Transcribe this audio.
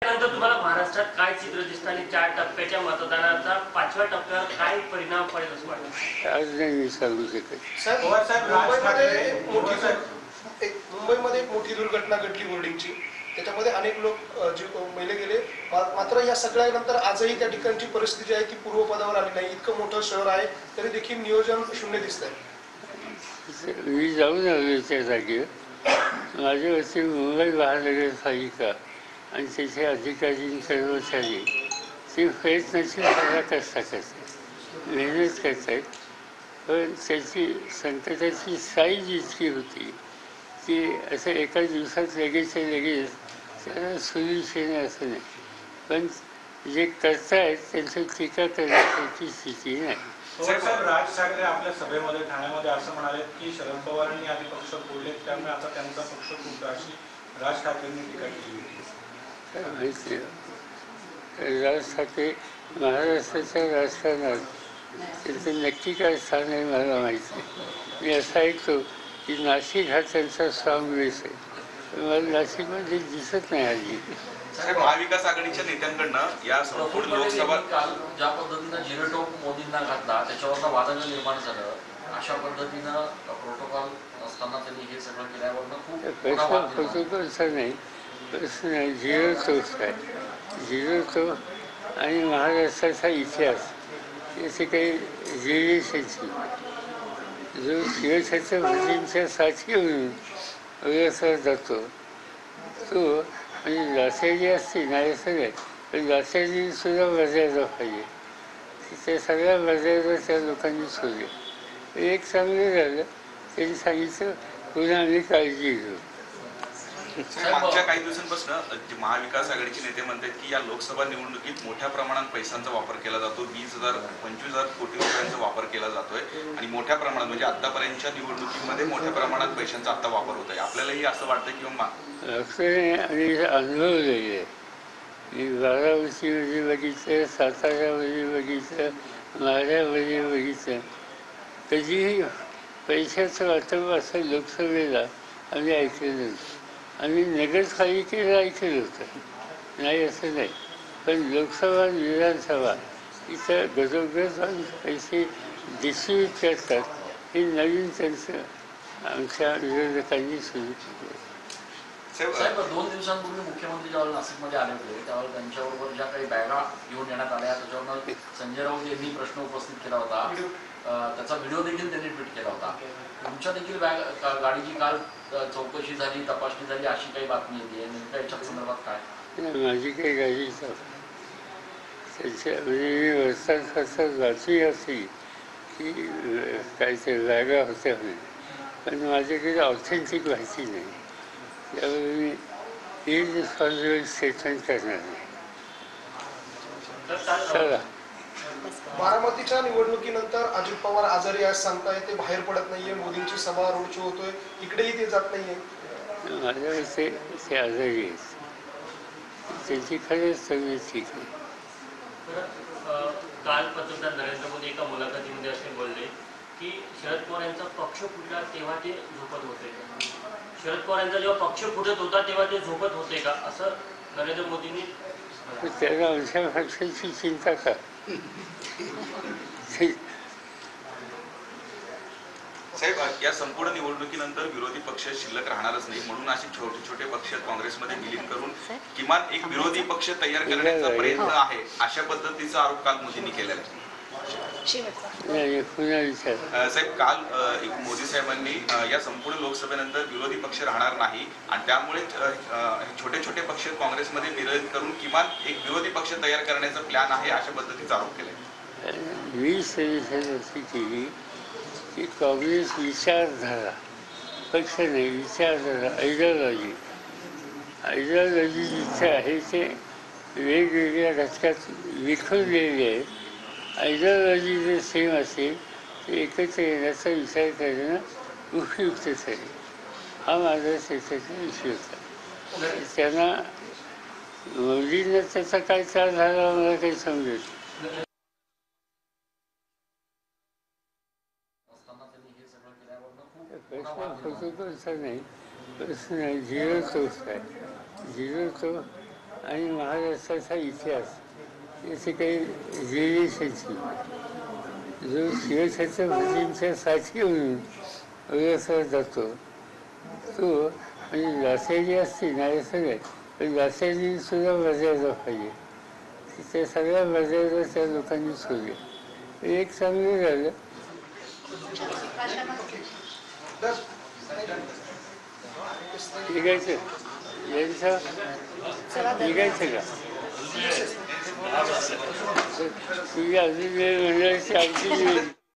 त्यानंतर तुम्हाला महाराष्ट्रात काय चित्र दिसतं आणि 4 टप्प्याच्या मतदानाचा 5व्या टप्प्यावर काय परिणाम पडेल असं वाटतं? आज नाही मी सांगू शकत. मुंबईमध्ये एक मोठी दुर्घटना घडली होर्डिंगची. त्याच्यामध्ये अनेक लोक मेले गेले. मात्र या सगळ्यानंतर आजही त्या ठिकाणची परिस्थिती आहे ती पूर्वपदावर आली नाही. इतकं मोठं शहर आहे तरी देखील नियोजन शून्य दिसत आहे. मी जाऊन आलो त्या जागेवर. माझ्या वरती मुंबई महानगरपालिका आणि त्याचे अधिकारी कर्मचारी ते प्रयत्नाची पराकाष्ठा करतात, मेहनत करत आहेत. पण त्याची संकटाची साईज इतकी होती की असं एका दिवसात लगेचच्या लगेच त्याला सोल्युशन असं नाही. पण जे करतायत त्यांची टीका करण्याची स्थिती नाही. साहेब, राज ठाकरे आपल्या सभेमध्ये ठाण्यामध्ये असं म्हणाले की शरद पवारांनी आधी पक्ष फोडले, त्यामुळे आता त्यांचा पक्ष फुटतो अशी राज ठाकरेंनी टीका केली होती. काय माहिती आहे, राज ठाकरे महाराष्ट्राच्या राजकारणात त्यांचं नक्की काय स्थान आहे मला माहिती आहे. मी असं ऐकतो की नाशिक हा त्यांचा स्ट्रॉंग बेस आहे, पण मला नाशिकमध्ये दिसत नाही हल्ली. साहेब, महाविकास आघाडीच्या नेत्यांकडनं या संपूर्ण लोकसभा काल ज्या पद्धतीनं जिरेटोप मोदींना घातला त्याच्यावरनं वादळ निर्माण झालं, अशा पद्धतीनं प्रोटोकॉल असताना त्यांनी हे सगळं केल्यावरनं खूप प्रश्न प्रोटोकॉलचा नाही, प्रश्न झिरो तोच आहे. झिरो तो आणि महाराष्ट्राचा इतिहास याचे काही रिलेशनशिप जो शिवछत्रपतींच्या साथी म्हणून ओळखला जातो तो म्हणजे लासेरी असते नाही असं नाही, पण लासेरी सुद्धा मर्यादा पाहिजे. त्या सगळ्या मर्यादा त्या लोकांनी सोडल्या. एक चांगलं झालं, त्यांनी सांगितलं पुन्हा आम्ही काळजी घेऊ. मागच्या काही दिवसांपासून महाविकास आघाडीचे नेते म्हणतात की या लोकसभा निवडणुकीत मोठ्या प्रमाणात पैशांचा वापर केला जातो. 20,000-25,000 कोटी रुपयांचा वापर केला जातोय आणि मोठ्या प्रमाणात म्हणजे आतापर्यंतच्या निवडणुकीमध्ये मोठ्या प्रमाणात पैशांचा आता वापर होत आहे. आपल्यालाही असं वाटतं किंवा आणि अनुभवलेलं आहे. मी बारामतीमध्ये बघितलं, साताऱ्यामध्ये बघितलं, माढ्यामध्ये बघितलं. कधीही पैशाचं वाटप असं लोकसभेला आम्ही ऐकलं नव्हतं. आम्ही नगरपालिकेला ऐकलं होतं, नाही असं नाही, पण लोकसभा विधानसभा इथं गजोगज जाऊन पैसे डिस्ट्रीब्यूट करतात हे नवीन त्यांचं आमच्या विरोधकांनी सुरू केलं. साहेब, 2 दिवसांपूर्वी मुख्यमंत्री ज्यावेळेला नाशिकमध्ये आले होते त्यावेळेला त्यांच्याबरोबर ज्या काही बॅगा घेऊन येण्यात आल्या त्याच्यावरनं संजय राऊत यांनी प्रश्न उपस्थित केला होता. त्याचा व्हिडिओ देखील त्यांनी ट्विट केला होता. तुमच्या देखील गाडीची काल चौकशी झाली, तपासणी झाली अशी काही बातमी येते. नेमक्या याच्या संदर्भात काय? माझी काही गाडी त्याच्या म्हणजे वर्षात वाचली असती की काय ते बॅगा होत्या म्हणे, पण माझ्याकडे ऑथेंटिक माहिती नाही. त्यामुळे मी इररिस्पॉन्सिबल स्टेटमेंट करणार नाही. चला, बारामतीच्या निवडणुकीनंतर अजित पवार आजारी आहे सांगताय, ते बाहेर पडत नाहीये. मोदींची सभा रोड शो होतोय, इकडेही ते जात नाहीये. माझ्या ते आजारी आहेत, त्याची खरंच तब्येत ठीक आहे. काल पंतप्रधान नरेंद्र मोदी एका मुलाखतीमध्ये असे बोलले की शरद पवार यांचा पक्ष फुटला तेव्हा ते झोपत होते. शरद पवार यांचा जेव्हा पक्ष फुटत होता तेव्हा ते झोपत होते का, असं नरेंद्र मोदींनी. त्याला आमच्या पक्षाची चिंता का? साहेब, या संपूर्ण निवडणुकीनंतर विरोधी पक्ष शिल्लक राहणारच नाही, म्हणून असे छोटे छोटे पक्ष काँग्रेसमध्ये विलीन करून किमान एक विरोधी पक्ष तयार करण्याचा प्रयत्न आहे अशा पद्धतीचा आरोप काल मोदींनी केलेला आहे. साहेब, काल मोदी साहेबांनी या संपूर्ण लोकसभेनंतर विरोधी पक्ष राहणार नाही आणि त्यामुळे छोटे छोटे पक्ष काँग्रेसमध्ये विलीन करून किमान एक विरोधी पक्ष तयार करण्याचा प्लॅन आहे अशा पद्धतीचा आरोप केलाय. मी सजेशन अशी केली की काँग्रेस विचारधारा, पक्ष नाही विचारधारा, आयडिओलॉजी जिथे आहे ते वेगवेगळ्या घटकात विखुरलेले आहे. आयडिओलॉजी जर सेम असेल तर एकत्र येण्याचा विचार करणं उपयुक्त ठरेल. हा माझा त्याच्याचा विषय होता. त्यांना मोदींना त्याचा काय त्रास झाला मला काही समजत. प्रश्न प्रोटोकॉलचा नाही, प्रश्न झिरो तोच आहे. झिरो तो आणि महाराष्ट्राचा इतिहास याची काही रिलेशनशिप जो शिवछत्रपतींच्या साठी म्हणून ओळखला जातो तो म्हणजे लासेरी असते नाही सगळे पण लासेरी सुद्धा मर्यादा पाहिजे त्या सगळ्या मर्यादा त्या लोकांनी सोडल्या एक चांगलं झालं निघायचं यांचं निघायचं का तुझी अजून वेळ मंडळाची आमची